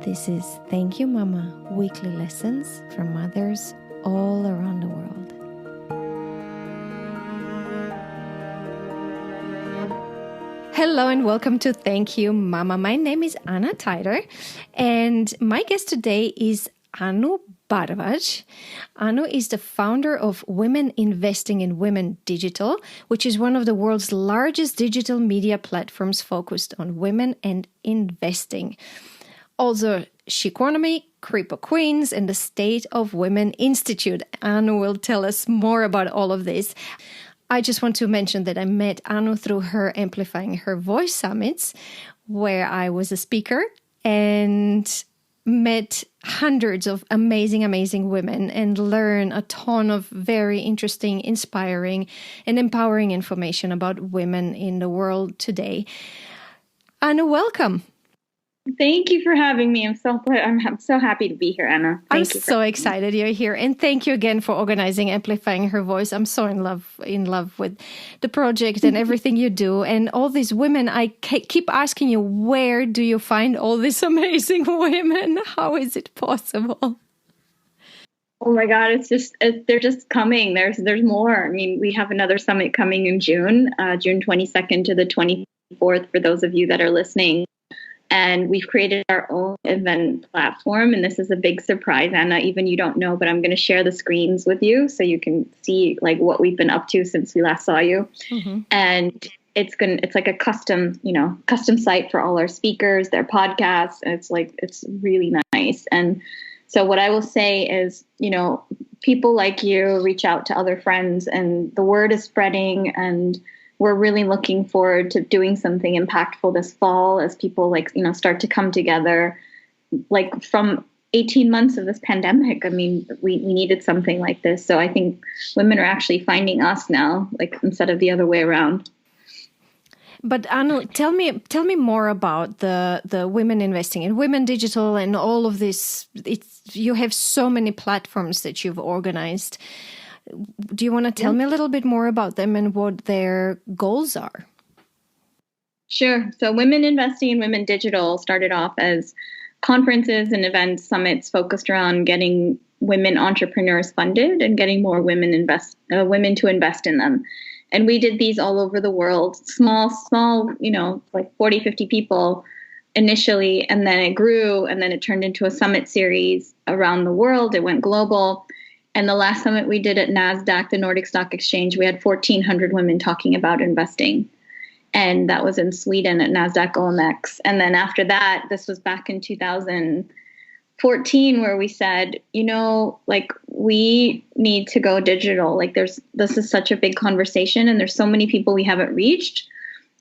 This is Thank You Mama, weekly lessons from mothers all around the world. Hello and welcome to Thank You Mama. My name is Anna Tider and my guest today is Anu Bhardwaj. Anu is the founder of Women Investing in Women Digital, which is one of the world's largest digital media platforms focused on women and investing. Also, Sheqonomi, Crypto Queens, and the State of Women Institute. Anu will tell us more about all of this. I just want to mention that I met Anu through her Amplifying Her Voice summits, where I was a speaker and met hundreds of amazing women and learned a ton of very interesting, inspiring, and empowering information about women in the world today. Anu, welcome. Thank you for having me. I'm so happy to be here, Anna. I'm so excited you're here, and thank you again for organizing Amplifying Her Voice. I'm so in love with the project and everything you do, and all these women. I keep asking you, where do you find all these amazing women? How is it possible? Oh my God, they're just coming. There's more. I mean, we have another summit coming in June 22nd to the 24th. For those of you that are listening. And we've created our own event platform. And this is a big surprise, Anna, even you don't know, but I'm going to share the screens with you so you can see like what we've been up to since we last saw you. Mm-hmm. And it's like a custom site for all our speakers, their podcasts. And it's really nice. And so what I will say is, people like you reach out to other friends and the word is spreading, and we're really looking forward to doing something impactful this fall as people start to come together. Like from 18 months of this pandemic, I mean, we needed something like this. So I think women are actually finding us now, like instead of the other way around. But Anu, tell me more about the Women Investing in Women Digital and all of this. You have so many platforms that you've organized. Do you want to tell me a little bit more about them and what their goals are? Sure. So Women Investing in Women Digital started off as conferences and events, summits focused around getting women entrepreneurs funded and getting more women to invest in them. And we did these all over the world, small, like 40, 50 people initially, and then it grew, and then it turned into a summit series around the world. It went global. And the last summit we did at NASDAQ, the Nordic Stock Exchange, we had 1,400 women talking about investing. And that was in Sweden at NASDAQ OMX. And then after that, this was back in 2014, where we said, we need to go digital. This is such a big conversation and there's so many people we haven't reached.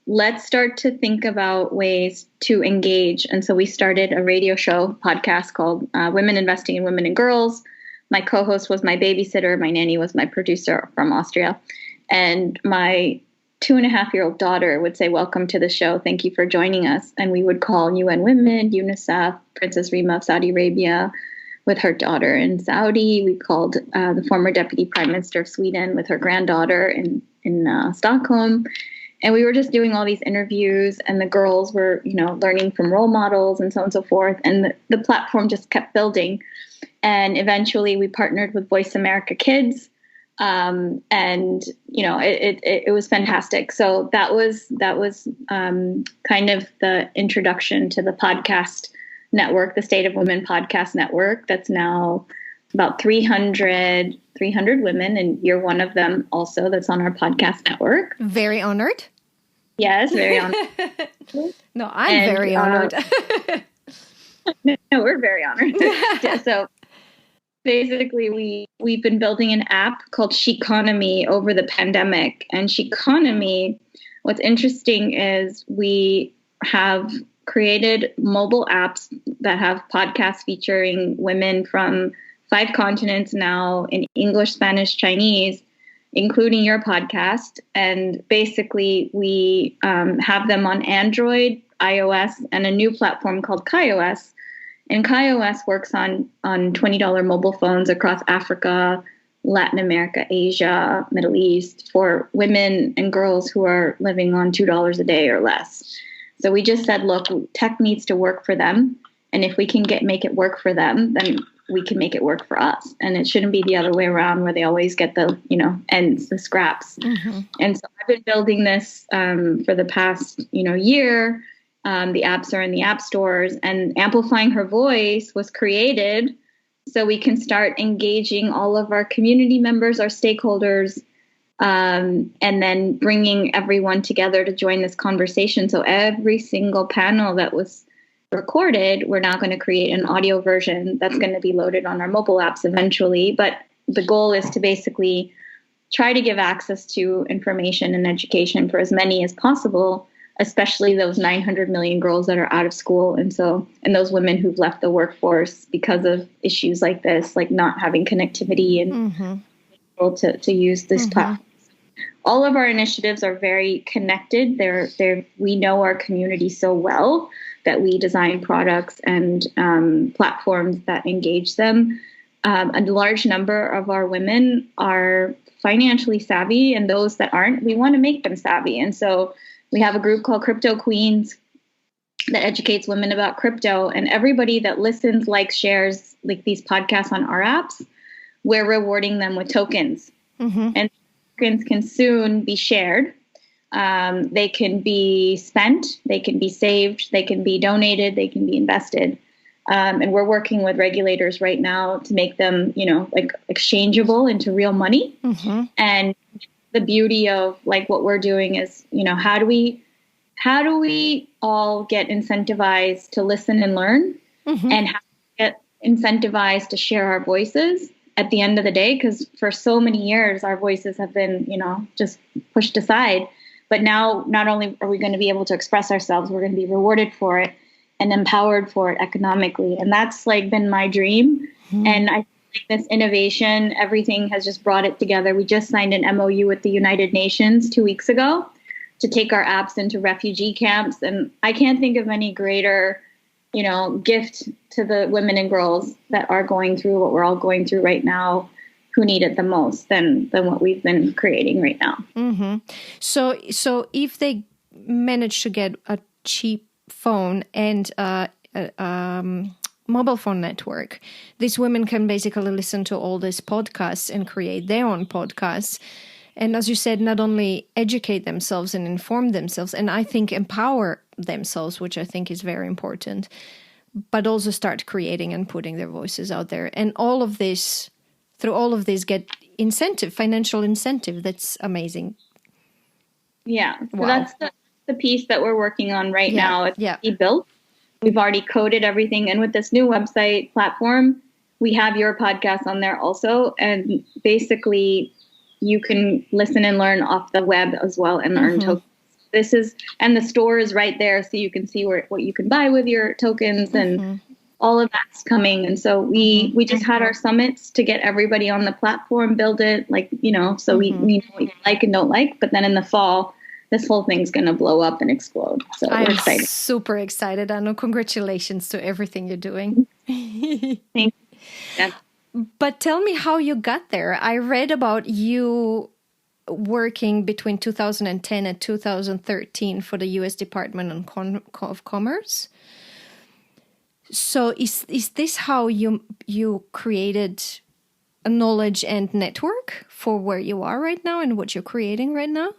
Let's start to think about ways to engage. And so we started a radio show podcast called Women Investing in Women and Girls. My co-host was my babysitter. My nanny was my producer from Austria. And my 2.5-year-old daughter would say, welcome to the show. Thank you for joining us. And we would call UN Women, UNICEF, Princess Rima of Saudi Arabia with her daughter in Saudi. We called the former Deputy Prime Minister of Sweden with her granddaughter in Stockholm. And we were just doing all these interviews, and the girls were, learning from role models and so on and so forth. And the platform just kept building. And eventually we partnered with Voice America Kids. And, it was fantastic. So that was kind of the introduction to the podcast network, the State of Women Podcast Network. That's now about 300 women, and you're one of them also that's on our podcast network. Very honored. Yes, very honored. No, I'm very honored. No, we're very honored. Yeah, so basically, we've been building an app called Sheqonomi over the pandemic. And Sheqonomi, what's interesting is we have created mobile apps that have podcasts featuring women from 5 continents now in English, Spanish, Chinese, including your podcast. And basically, we have them on Android, iOS, and a new platform called KaiOS. And KaiOS works on $20 mobile phones across Africa, Latin America, Asia, Middle East for women and girls who are living on $2 a day or less. So we just said, look, tech needs to work for them. And if we can make it work for them, then we can make it work for us. And it shouldn't be the other way around where they always get the, ends, the scraps. And so I've been building this for the past, year. The apps are in the app stores, and Amplifying Her Voice was created so we can start engaging all of our community members, our stakeholders, and then bringing everyone together to join this conversation. So every single panel that was recorded, we're now going to create an audio version that's going to be loaded on our mobile apps eventually. But the goal is to basically try to give access to information and education for as many as possible, especially those 900 million girls that are out of school. And those women who've left the workforce because of issues like this, like not having connectivity and able to use this platform. All of our initiatives are very connected. We know our community so well that we design products and platforms that engage them. A large number of our women are financially savvy, and those that aren't, we want to make them savvy. And so we have a group called Crypto Queens that educates women about crypto, and everybody that listens, likes, shares like these podcasts on our apps, we're rewarding them with tokens. And tokens can soon be shared. They can be spent, they can be saved, they can be donated, they can be invested. And we're working with regulators right now to make them, like exchangeable into real money. And the beauty of like what we're doing is, how do we all get incentivized to listen and learn, and how to get incentivized to share our voices at the end of the day? Because for so many years, our voices have been, just pushed aside. But now not only are we going to be able to express ourselves, we're going to be rewarded for it and empowered for it economically. And that's like been my dream. And I think this innovation, everything has just brought it together. We just signed an MOU with the United Nations 2 weeks ago to take our apps into refugee camps. And I can't think of any greater, gift to the women and girls that are going through what we're all going through right now, who need it the most than what we've been creating right now. So if they manage to get a cheap phone and mobile phone network, these women can basically listen to all these podcasts and create their own podcasts. And as you said, not only educate themselves and inform themselves, and I think empower themselves, which I think is very important, but also start creating and putting their voices out there. And all of this, through all of this, get financial incentive. That's amazing. Yeah. So that's the piece that we're working on right now. It's already built. We've already coded everything. And with this new website platform, we have your podcast on there also. And basically, you can listen and learn off the web as well and earn tokens. And the store is right there, so you can see what you can buy with your tokens, and all of that's coming. And so we just had our summits to get everybody on the platform, build it, so we know what you like and don't like. But then in the fall, this whole thing's going to blow up and explode. So we're excited. I'm super excited, Anu. Congratulations to everything you're doing. Thank you. Yeah. But tell me how you got there. I read about you working between 2010 and 2013 for the U.S. Department of Commerce. So is this how you created a knowledge and network for where you are right now and what you're creating right now?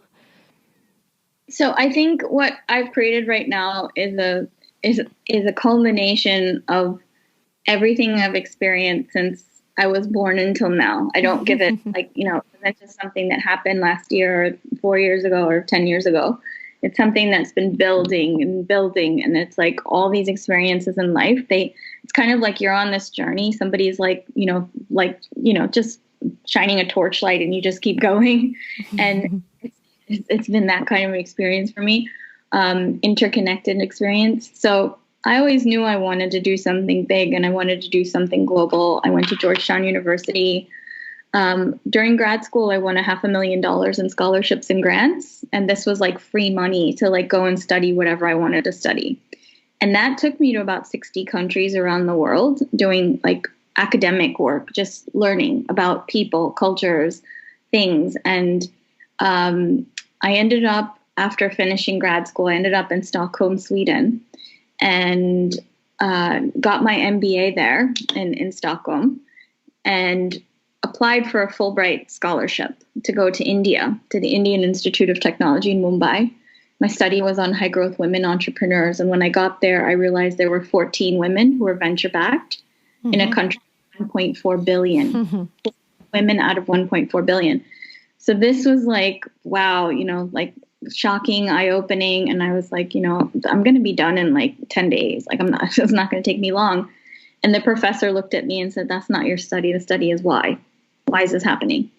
So I think what I've created right now is a culmination of everything I've experienced since I was born until now. I don't give it that's just something that happened last year or 4 years ago or 10 years ago. It's something that's been building and building. And it's like all these experiences in life, it's kind of like you're on this journey. Somebody's just shining a torchlight and you just keep going. And it's been that kind of experience for me, interconnected experience. So I always knew I wanted to do something big and I wanted to do something global. I went to Georgetown University. During grad school, I won $500,000 in scholarships and grants. And this was like free money to like go and study whatever I wanted to study. And that took me to about 60 countries around the world doing like academic work, just learning about people, cultures, things. And I ended up, after finishing grad school, I ended up in Stockholm, Sweden. And got my MBA there in Stockholm, and applied for a Fulbright scholarship to go to India, to the Indian Institute of Technology in Mumbai. My study was on high growth women entrepreneurs. And when I got there, I realized there were 14 women who were venture backed in a country of 1.4 billion. Women out of 1.4 billion. So this was like, wow, like shocking, eye opening. And I was like, I'm going to be done in like 10 days. Like it's not going to take me long. And the professor looked at me and said, that's not your study. The study is why. Why is this happening?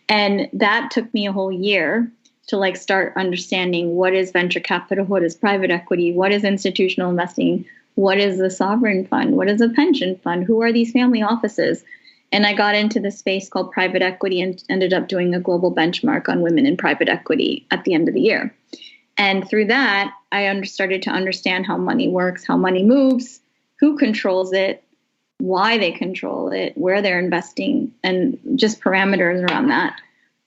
And that took me a whole year to like start understanding what is venture capital, what is private equity, what is institutional investing, what is the sovereign fund, what is a pension fund, who are these family offices? And I got into this space called private equity and ended up doing a global benchmark on women in private equity at the end of the year. And through that, I started to understand how money works, how money moves, who controls it, why they control it, where they're investing, and just parameters around that.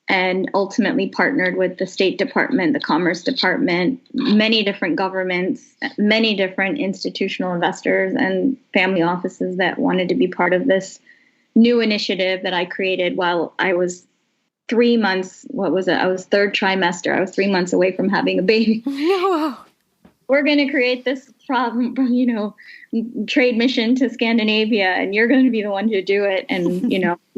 And ultimately partnered with the State Department, the Commerce Department, many different governments, many different institutional investors and family offices that wanted to be part of this new initiative that I created while I was 3 months, I was third trimester. I was 3 months away from having a baby. Wow. We're going to create this problem, trade mission to Scandinavia, and you're going to be the one to do it. And,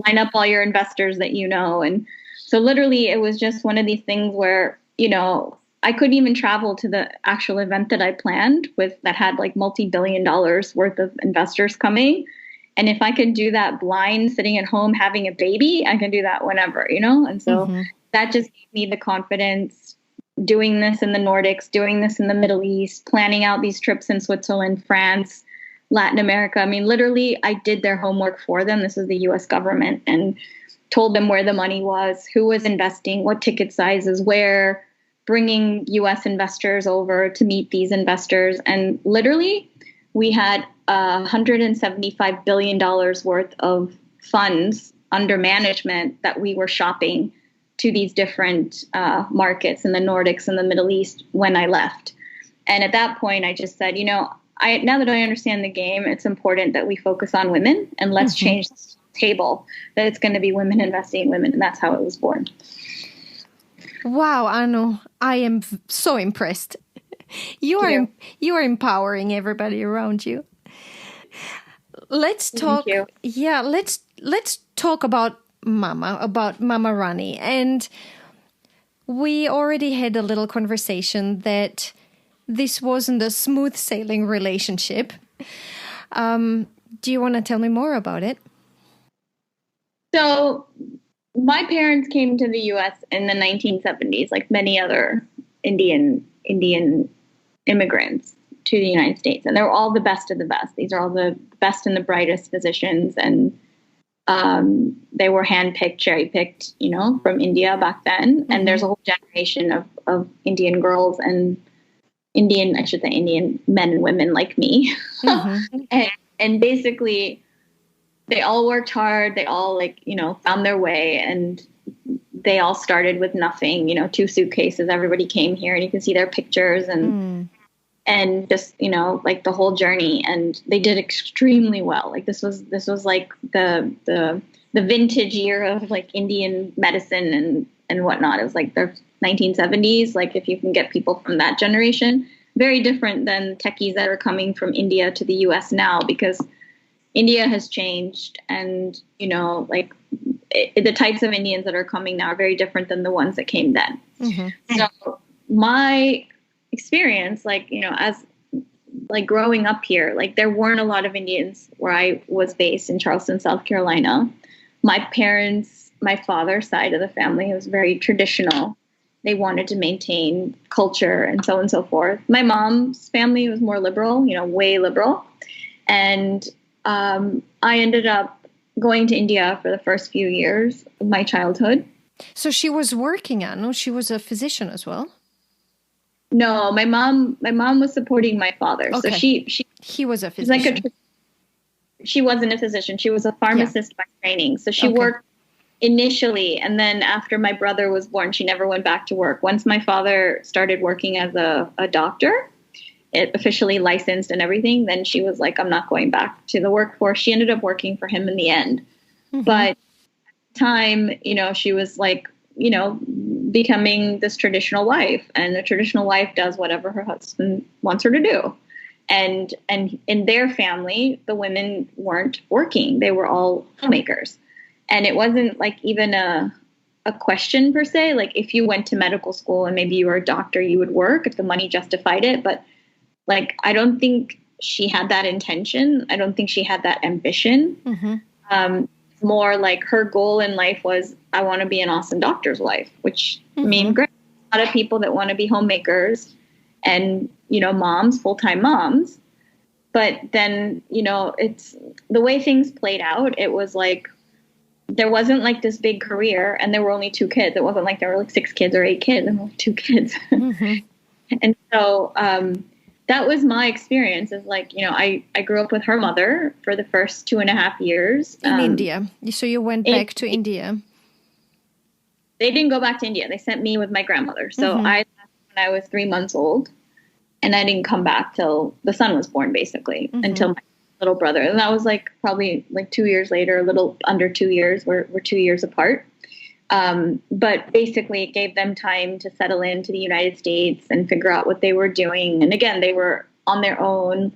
line up all your investors that And so literally it was just one of these things where, I couldn't even travel to the actual event that I planned that had like multi-billion dollars worth of investors coming. And if I could do that blind, sitting at home, having a baby, I can do that whenever, And so that just gave me the confidence, doing this in the Nordics, doing this in the Middle East, planning out these trips in Switzerland, France, Latin America. I mean, literally, I did their homework for them. This is the US government, and told them where the money was, who was investing, what ticket sizes, where, bringing US investors over to meet these investors. And literally, we had $175 billion worth of funds under management that we were shopping to these different markets in the Nordics and the Middle East when I left. And at that point, I just said, now that I understand the game, it's important that we focus on women, and let's change the table that it's going to be women investing in women. And that's how it was born. Wow, Anu, I am so impressed. You are empowering everybody around you. Let's talk. Thank you. Yeah, let's talk about Mama Rani. And we already had a little conversation that this wasn't a smooth sailing relationship. Do you want to tell me more about it? So my parents came to the U.S. in the 1970s, like many other Indian immigrants to the United States. And they're all the best of the best. These are all the best and the brightest physicians. And they were handpicked, cherry-picked, from India back then. And there's a whole generation of Indian girls and Indian men and women like me. and basically, they all worked hard. They all found their way, and they all started with nothing, 2 suitcases. Everybody came here, and you can see their pictures and just, the whole journey. And they did extremely well. Like this was like the vintage year of like Indian medicine and whatnot. It was like the 1970s. Like if you can get people from that generation, very different than techies that are coming from India to the US now, because India has changed, and the types of Indians that are coming now are very different than the ones that came then. So my experience, as growing up here, there weren't a lot of Indians where I was based in Charleston, South Carolina. My father's side of the family was very traditional. They wanted to maintain culture and so on and so forth. My mom's family was more liberal, way liberal. And I ended up going to India for the first few years of my childhood. So she was working, Anu. She was a physician as well? No, my mom was supporting my father. Okay. So he was a physician. She wasn't a physician. She was a pharmacist by training. So she worked initially, and then after my brother was born, she never went back to work. Once my father started working as a doctor, officially licensed and everything, then she was like, I'm not going back to the workforce. She ended up working for him in the end. But time, she was like, becoming this traditional wife, and a traditional wife does whatever her husband wants her to do. And in their family, the women weren't working. They were all homemakers. And it wasn't like even a question per se. Like if you went to medical school and maybe you were a doctor, you would work if the money justified it. But like, I don't think she had that intention. I don't think she had that ambition. More like her goal in life was, I want to be an awesome doctor's wife, which I mean, great. A lot of people that want to be homemakers and, moms, full-time moms. But then, it's the way things played out. It was like, there wasn't like this big career, and there were only 2 kids. It wasn't like there were like 6 kids or 8 kids. There were only 2 kids. And so, that was my experience. Is like, I grew up with her mother for the first 2.5 years. In India. So you went back to India. They didn't go back to India. They sent me with my grandmother. So I left when I was 3 months old, and I didn't come back till the son was born, basically, until my little brother. And that was like probably like 2 years later, a little under 2 years. We're 2 years apart. But basically it gave them time to settle into the United States and figure out what they were doing. And again, they were on their own,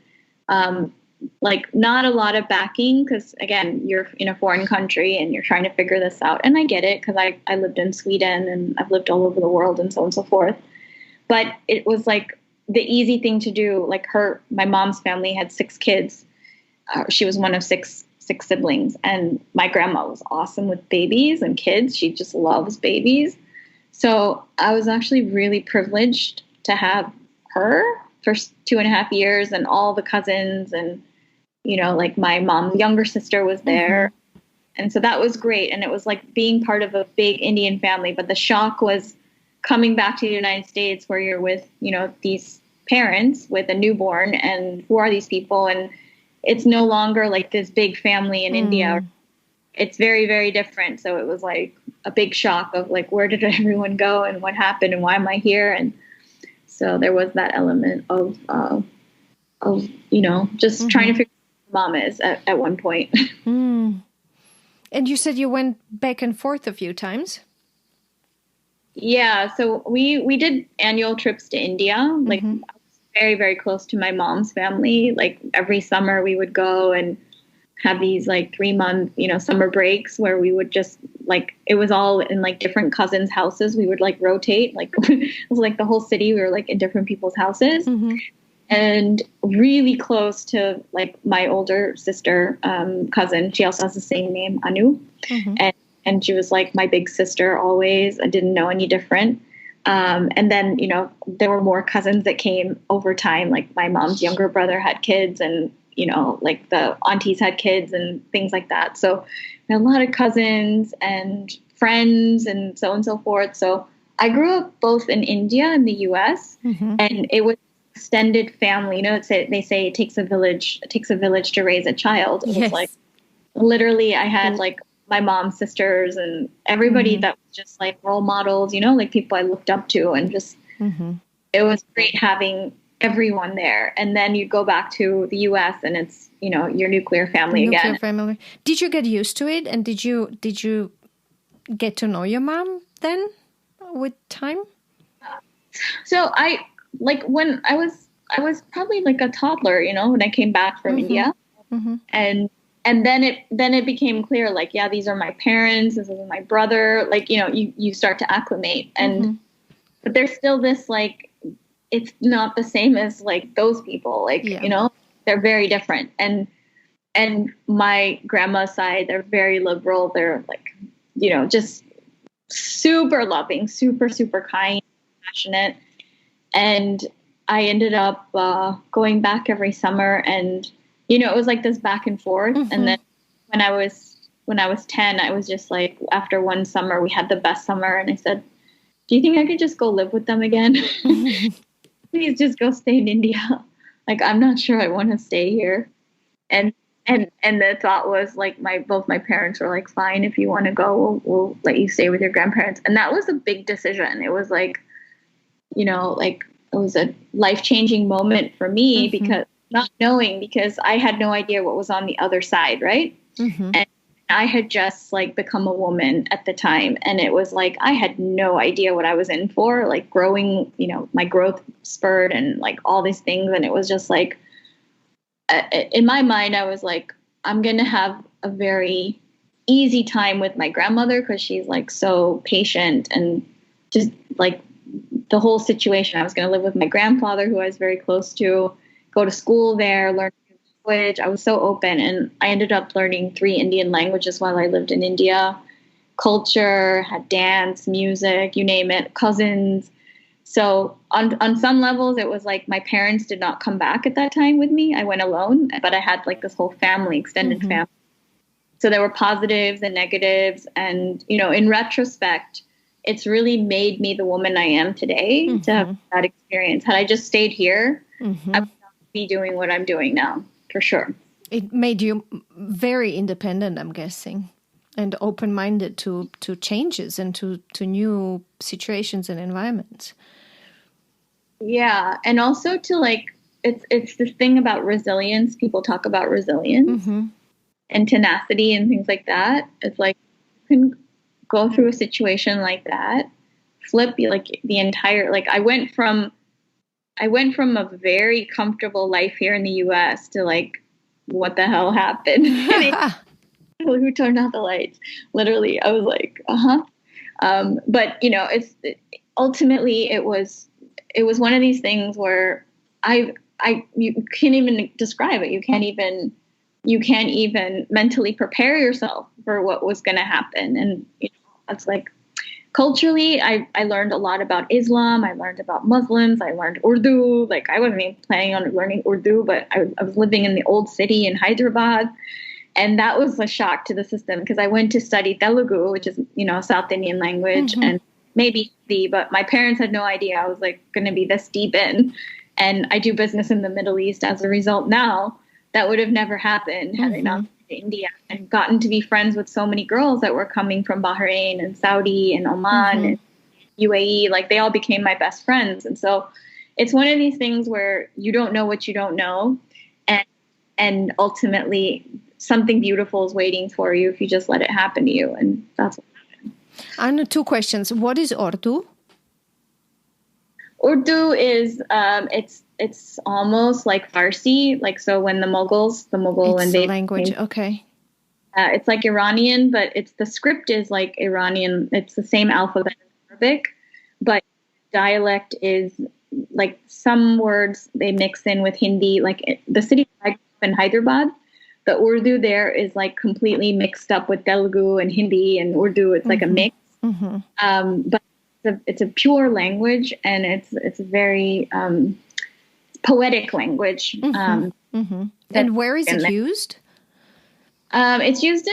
like not a lot of backing, because again, you're in a foreign country and you're trying to figure this out. And I get it, because I lived in Sweden and I've lived all over the world and so on and so forth. But it was like the easy thing to do. Like my mom's family had 6 kids. She was one of six siblings, and my grandma was awesome with babies and kids. She just loves babies. So I was actually really privileged to have her for 2.5 years, and all the cousins, and like my mom's younger sister was there. And so that was great. And it was like being part of a big Indian family. But the shock was coming back to the United States, where you're with, these parents with a newborn, and who are these people? And it's no longer like this big family in India. It's very, very different. So it was like a big shock of like, where did everyone go and what happened and why am I here? And so there was that element of just trying to figure out who mom is at one point. And you said you went back and forth a few times. Yeah. So we did annual trips to India. Like, very, very close to my mom's family. Like every summer we would go and have these like 3-month, summer breaks where we would just like, it was all in like different cousins' houses. We would like rotate, like it was like the whole city. We were like in different people's houses, and really close to like my older sister, cousin. She also has the same name, Anu. And she was like my big sister always. I didn't know any different. And then, there were more cousins that came over time. Like my mom's younger brother had kids, and, like the aunties had kids and things like that. So a lot of cousins and friends and so on and so forth. So I grew up both in India and the US, and it was extended family. They say it takes a village to raise a child. It was like, literally I had like my mom's sisters and everybody that was just like role models, like people I looked up to, and just, it was great having everyone there. And then you go back to the US and it's, your nuclear family again. Family. Did you get used to it? And did you get to know your mom then with time? So I, like when I was probably like a toddler, when I came back from India, and then it became clear, like, yeah, these are my parents, this is my brother. Like, you start to acclimate, and but there's still this like, it's not the same as like those people. Like, they're very different. And my grandma's side, they're very liberal. They're like, just super loving, super, super kind, passionate. And I ended up going back every summer, and it was like this back and forth. And then when I was 10, I was just like, after one summer, we had the best summer. And I said, do you think I could just go live with them again? Please just go stay in India. Like, I'm not sure I want to stay here. And the thought was like, both my parents were like, fine, if you want to go, we'll let you stay with your grandparents. And that was a big decision. It was like, like a life-changing moment for me, Mm-hmm. because not knowing, because I had no idea what was on the other side, right? Mm-hmm. And I had just like become a woman at the time, and it was like I had no idea what I was in for, like growing, my growth spurred and like all these things, and it was just like in my mind I was like, I'm going to have a very easy time with my grandmother because she's like so patient, and just like the whole situation. I was going to live with my grandfather, who I was very close to, go to school there, learn language. I was so open, and I ended up learning 3 Indian languages while I lived in India. Culture, had dance, music, you name it, cousins. So on some levels, it was like my parents did not come back at that time with me. I went alone, but I had like this whole family, extended Mm-hmm. family. So there were positives and negatives. And, in retrospect, it's really made me the woman I am today to have that experience. Had I just stayed here, I would not be doing what I'm doing now, for sure. It made you very independent, I'm guessing, and open-minded to changes and to new situations and environments. Yeah. And also to like, it's this thing about resilience. People talk about resilience and tenacity and things like that. It's like, you can go through a situation like that, flip like the entire, like I went from a very comfortable life here in the US to like, what the hell happened? Who turned out the lights? Literally, I was like, but it's ultimately it was one of these things where you can't even describe it. You can't even mentally prepare yourself for what was going to happen. And it's like, culturally, I learned a lot about Islam. I learned about Muslims. I learned Urdu. Like I wasn't even planning on learning Urdu, but I was living in the old city in Hyderabad. And that was a shock to the system, because I went to study Telugu, which is, South Indian language, and maybe Hindi, but my parents had no idea I was like going to be this deep in. And I do business in the Middle East as a result now. That would have never happened had I not been to India and gotten to be friends with so many girls that were coming from Bahrain and Saudi and Oman and UAE. Like they all became my best friends. And so it's one of these things where you don't know what you don't know. And ultimately something beautiful is waiting for you if you just let it happen to you. And that's what happened. I know 2 questions. What is Urdu? Urdu is, it's almost like Farsi. Like, so when the Mughal It's invaded, language. Okay. It's like Iranian, but the script is like Iranian. It's the same alphabet as Arabic, but dialect is like some words they mix in with Hindi. Like the city I grew up in Hyderabad, the Urdu there is like completely mixed up with Telugu and Hindi and Urdu. It's like a mix. But it's a pure language, and it's a very poetic language. And where is it used? It's used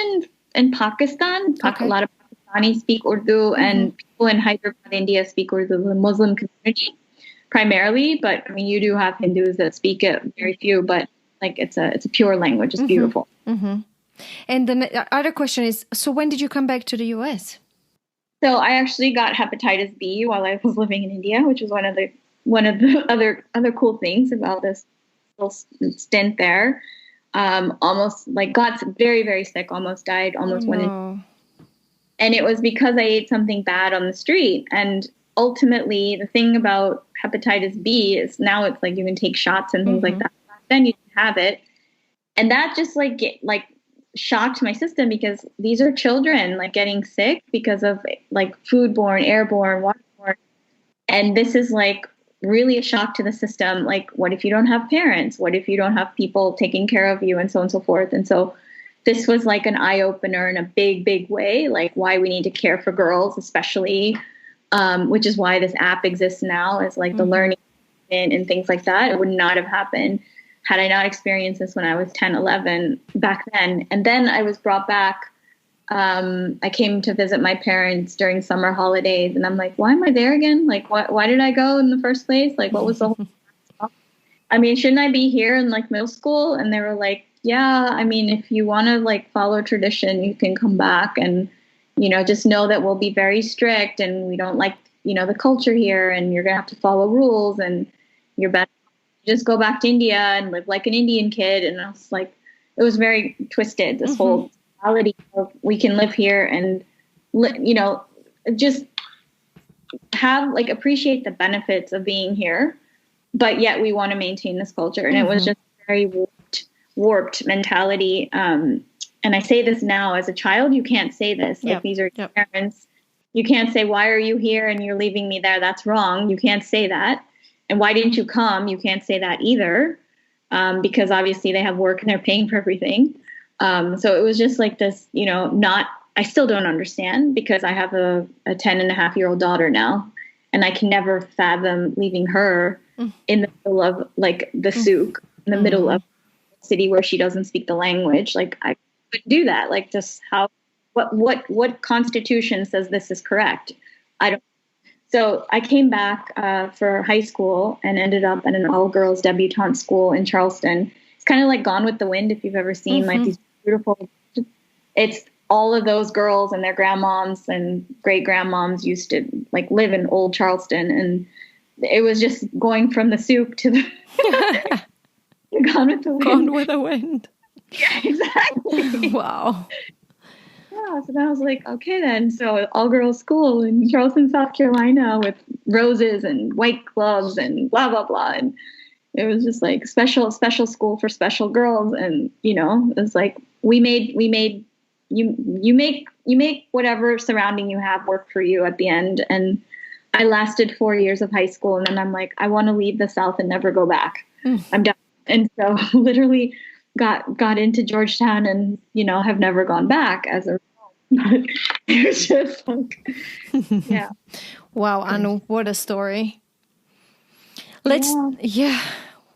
in Pakistan. A lot of Pakistanis speak Urdu, and people in Hyderabad, India, speak Urdu. The Muslim community primarily, but I mean, you do have Hindus that speak it. Very few, but like it's a pure language. It's beautiful. And the other question is: so when did you come back to the US? So I actually got hepatitis B while I was living in India, which was one of the other cool things about this little stint there. Almost like got very, very sick, almost died, went in. And it was because I ate something bad on the street. And ultimately, the thing about hepatitis B is now it's like you can take shots and things like that. Back then you didn't have it. And that just shocked my system, because these are children like getting sick because of like foodborne, airborne, waterborne. And this is like really a shock to the system. Like, what if you don't have parents? What if you don't have people taking care of you, and so on and so forth? And so this was like an eye opener in a big, big way, like why we need to care for girls, especially, which is why this app exists now, is like the learning and things like that. It would not have happened had I not experienced this when I was 10, 11 back then. And then I was brought back. I came to visit my parents during summer holidays, and I'm like, why am I there again? Like, why did I go in the first place? Like, what was the whole I mean, shouldn't I be here in like middle school? And they were like, yeah, I mean, if you want to like follow tradition, you can come back, and, just know that we'll be very strict, and we don't like the culture here, and you're going to have to follow rules, and you're better just go back to India and live like an Indian kid. And I was like, it was very twisted, this whole reality of we can live here and, just have like appreciate the benefits of being here, but yet we want to maintain this culture. And it was just very warped mentality. And I say this now as a child, you can't say this. Like these are your parents. You can't say, why are you here and you're leaving me there? That's wrong. You can't say that. And why didn't you come? You can't say that either. Because obviously they have work and they're paying for everything. So it was just like this, I still don't understand because I have a 10-and-a-half-year-old daughter now, and I can never fathom leaving her in the middle of like the souk, in the middle of a city where she doesn't speak the language. Like I couldn't do that. Like just what constitution says this is correct? I don't. So I came back for high school and ended up at an all-girls debutante school in Charleston. It's kind of like Gone with the Wind, if you've ever seen like these beautiful. It's all of those girls and their grandmoms and great grandmoms used to like live in old Charleston, and it was just going from the souk to the Gone with the Wind. Gone with the Wind. Yeah, exactly. Wow. Yeah, so then I was like, okay then. So all girls school in Charleston, South Carolina, with roses and white gloves and blah blah blah, and it was just like special school for special girls. And it was like we made you make whatever surrounding you have work for you at the end. And I lasted 4 years of high school, and then I'm like, I want to leave the South and never go back. I'm done. And so literally got into Georgetown and have never gone back as a result. But it was just like, yeah. Wow, Anu, what a story.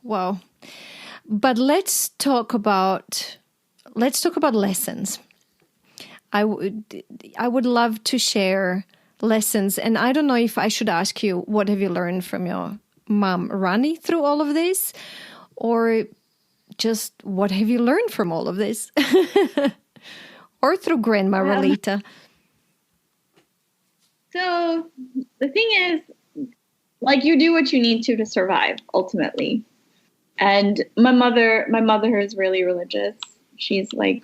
Wow. But let's talk about lessons. I would love to share lessons, and I don't know if I should ask you, what have you learned from your mom, Rani, through all of this, or just what have you learned from all of this, or through Grandma Ralita? So the thing is, like, you do what you need to survive, ultimately. And my mother is really religious. She's like,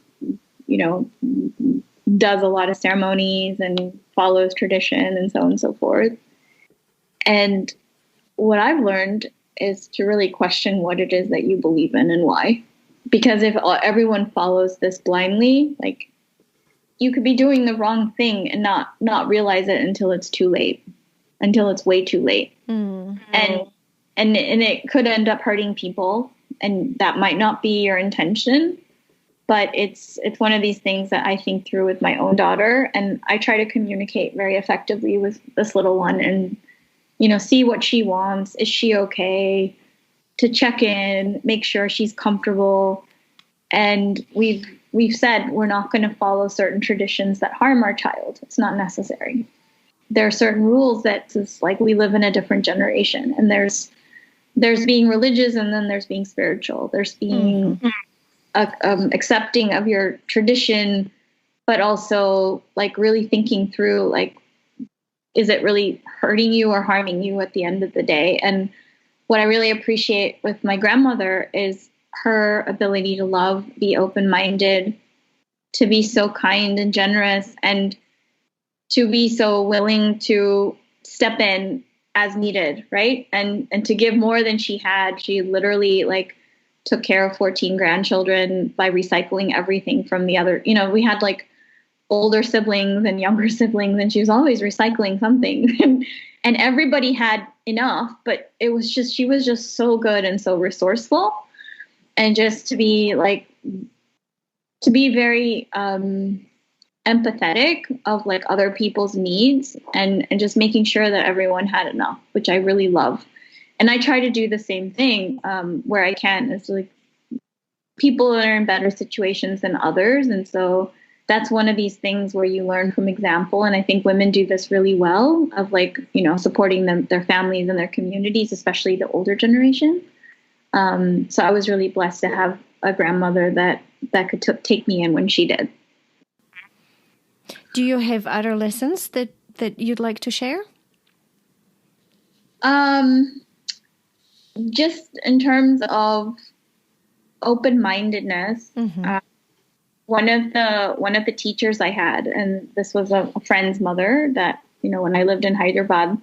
does a lot of ceremonies and follows tradition and so on and so forth. And what I've learned is to really question what it is that you believe in and why. Because if everyone follows this blindly, like, you could be doing the wrong thing and not realize it until it's too late, until it's way too late. And it could end up hurting people, and that might not be your intention. But it's one of these things that I think through with my own daughter, and I try to communicate very effectively with this little one, and see what she wants. Is she okay? To check in, make sure she's comfortable. And we've said we're not going to follow certain traditions that harm our child. It's not necessary. There are certain rules that it's like we live in a different generation, and there's being religious, and then there's being spiritual. There's being accepting of your tradition, but also like really thinking through, like, is it really hurting you or harming you at the end of the day? And what I really appreciate with my grandmother is her ability to love, be open-minded, to be so kind and generous, and to be so willing to step in as needed, right? And to give more than she had. She literally like took care of 14 grandchildren by recycling everything from the other. We had like older siblings and younger siblings, and she was always recycling something. And everybody had enough, but it was just, she was just so good and so resourceful. And just to be very empathetic of like other people's needs, and just making sure that everyone had enough, which I really love. And I try to do the same thing where I can. It's like people are in better situations than others. And so that's one of these things where you learn from example. And I think women do this really well, of like, supporting their families and their communities, especially the older generation. So I was really blessed to have a grandmother that could take me in when she did. Do you have other lessons that you'd like to share? Um, just in terms of open-mindedness, Mm-hmm. one of the teachers I had, and this was a friend's mother that, when I lived in Hyderabad,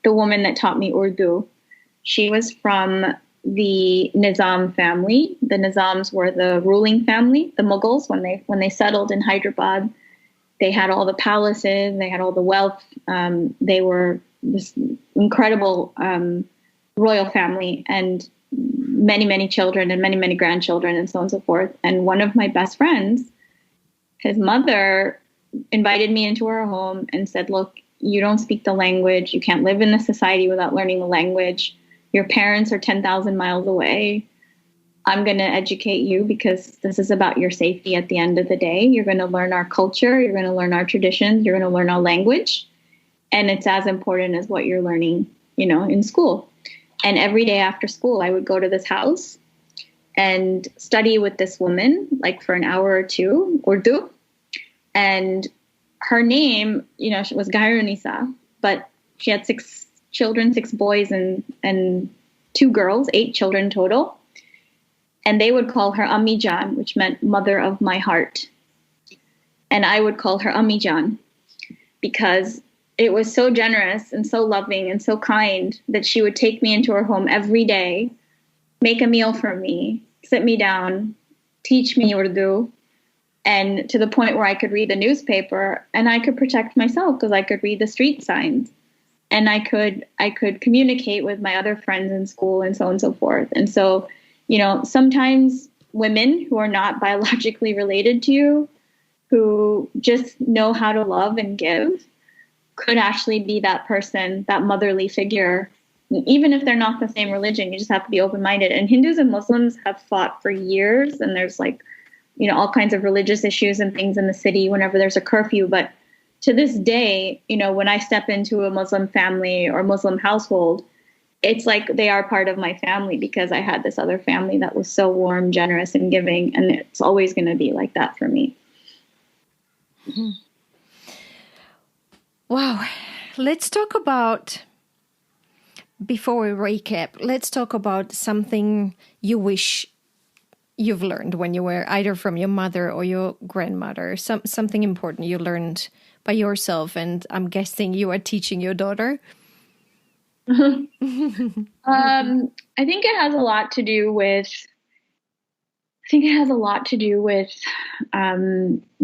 the woman that taught me Urdu, she was from the Nizam family. The Nizams were the ruling family, the Mughals. When they settled in Hyderabad, they had all the palaces, they had all the wealth. They were this incredible royal family, and many, many children and many, many grandchildren, and so on and so forth. And one of my best friends, his mother invited me into her home and said, look, you don't speak the language. You can't live in this society without learning the language. Your parents are 10,000 miles away. I'm going to educate you because this is about your safety at the end of the day. You're going to learn our culture. You're going to learn our traditions. You're going to learn our language. And it's as important as what you're learning, in school. And every day after school, I would go to this house and study with this woman, like for an hour or two, Urdu. And her name, she was Gairunisa, but she had 6 children, 6 boys and 2 girls, 8 children total. And they would call her Ammi Jan, which meant mother of my heart. And I would call her Ammi Jan because it was so generous and so loving and so kind that she would take me into her home every day, make a meal for me, sit me down, teach me Urdu, and to the point where I could read the newspaper and I could protect myself because I could read the street signs and I could communicate with my other friends in school and so on and so forth. And so, sometimes women who are not biologically related to you, who just know how to love and give, could actually be that person, that motherly figure. Even if they're not the same religion, you just have to be open-minded. And Hindus and Muslims have fought for years, and there's all kinds of religious issues and things in the city whenever there's a curfew. But to this day, when I step into a Muslim family or Muslim household, it's like they are part of my family because I had this other family that was so warm, generous, and giving. And it's always going to be like that for me. Mm-hmm. Wow. Let's talk about, before we recap, let's talk about something you wish you've learned when you were either from your mother or your grandmother, something important you learned by yourself. And I'm guessing you are teaching your daughter. I think it has a lot to do with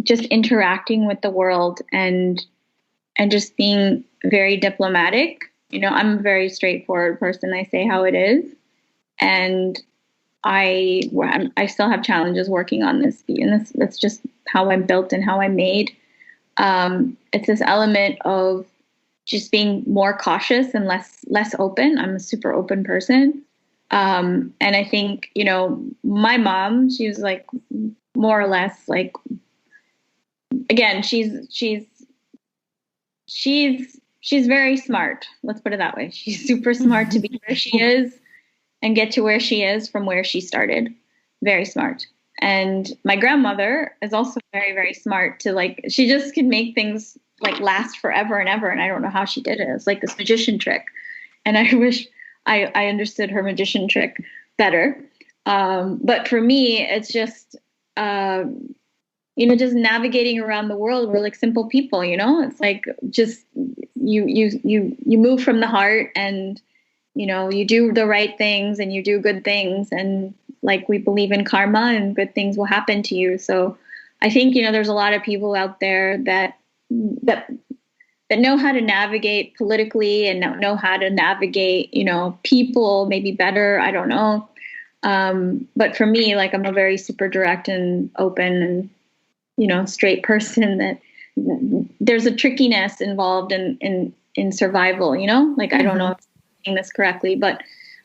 just interacting with the world and just being very diplomatic. I'm a very straightforward person. I say how it is. And I still have challenges working on this. And that's just how I'm built and how I'm made. It's this element of just being more cautious and less open. I'm a super open person. And I think, my mom, she was like more or less like, again, she's very smart. Let's put it that way. She's super smart to be where she is and get to where she is from where she started. Very smart. And my grandmother is also very, very smart she just can make things last forever and ever. And I don't know how she did it. It's like this magician trick. And I wish I understood her magician trick better. But for me, it's just, just navigating around the world. We're like simple people, it's like just you move from the heart and, you do the right things and you do good things. And we believe in karma and good things will happen to you. So I think, there's a lot of people out there that know how to navigate politically and know how to navigate, people maybe better. I don't know. But for me, I'm a very super direct and open and, straight person that there's a trickiness involved in survival, I don't know if I'm saying this correctly, but,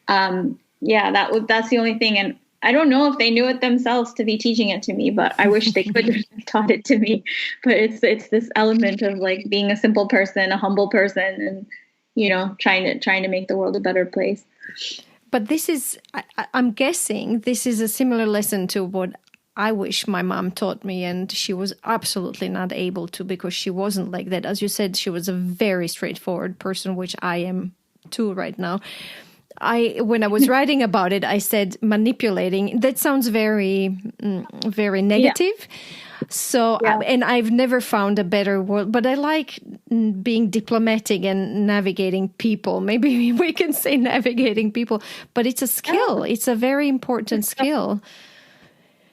that's the only thing. And I don't know if they knew it themselves to be teaching it to me, but I wish they could have taught it to me. But it's this element of being a simple person, a humble person, and trying to make the world a better place. But this is, I'm guessing, this is a similar lesson to what I wish my mom taught me, and she was absolutely not able to because she wasn't like that. As you said, she was a very straightforward person, which I am two right now. When I was writing about it, I said manipulating. That sounds very, very negative. Yeah. So, and I've never found a better word, but I like being diplomatic and navigating people. Maybe we can say navigating people, but it's a skill. Yeah. It's a very important skill.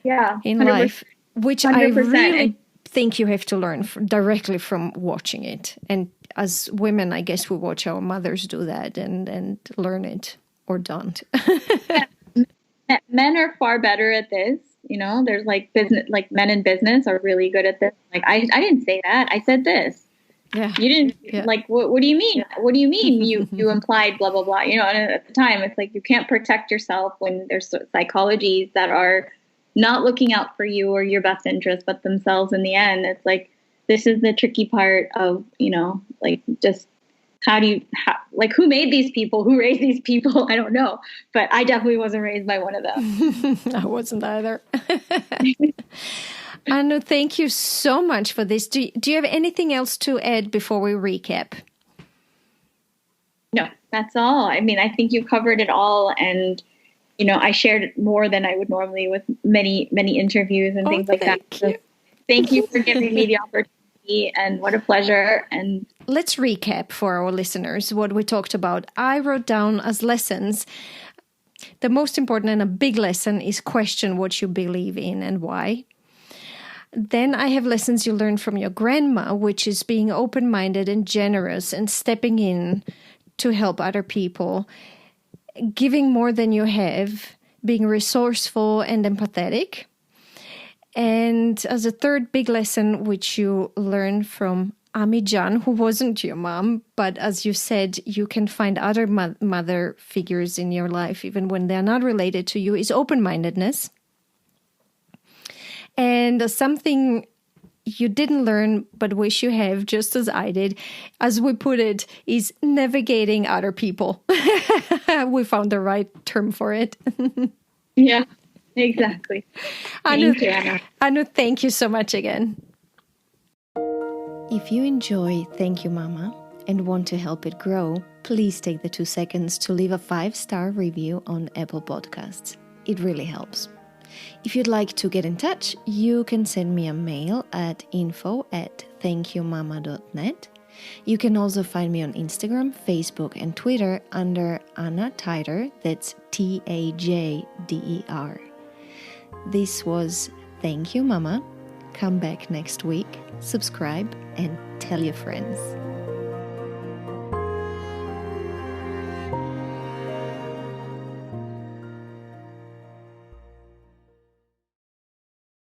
Yeah, in life, which 100%. I really think you have to learn directly from watching it. And as women, I guess we watch our mothers do that and learn it, or don't. Men are far better at this. You know, there's like business, like men in business are really good at this. Like, I didn't say that. I said this. Yeah. You didn't like, what do you mean? What do you mean? You implied blah, blah, blah. You know, and at the time it's like, you can't protect yourself when there's psychologies that are not looking out for you or your best interest, but themselves in the end. It's like, this is the tricky part of, you know, like, just who made these people? Who raised these people? I don't know. But I definitely wasn't raised by one of them. I wasn't either. Anu, thank you so much for this. Do you have anything else to add before we recap? No, that's all. I mean, I think you covered it all. And, you know, I shared more than I would normally with many, many interviews and things like that. So thank you for giving me the opportunity. And what a pleasure. And let's recap for our listeners what we talked about. I wrote down as lessons. The most important and a big lesson is question what you believe in and why. Then I have lessons you learned from your grandma, which is being open-minded and generous and stepping in to help other people, giving more than you have, being resourceful and empathetic. And as a third big lesson, which you learned from Ami Jan, who wasn't your mom, but as you said, you can find other mother figures in your life, even when they're not related to you, is open-mindedness. And something you didn't learn, but wish you have, just as I did, as we put it, is navigating other people. We found the right term for it. Yeah. Exactly. Anu, Anu, thank you so much again. If you enjoy Thank You Mama and want to help it grow, please take the 2 seconds to leave a 5-star review on Apple Podcasts. It really helps. If you'd like to get in touch, you can send me a mail at info@thankyoumama.net. You can also find me on Instagram, Facebook, and Twitter under Anna Teider. That's Tajder. This was Thank You Mama. Come back next week, subscribe, and tell your friends.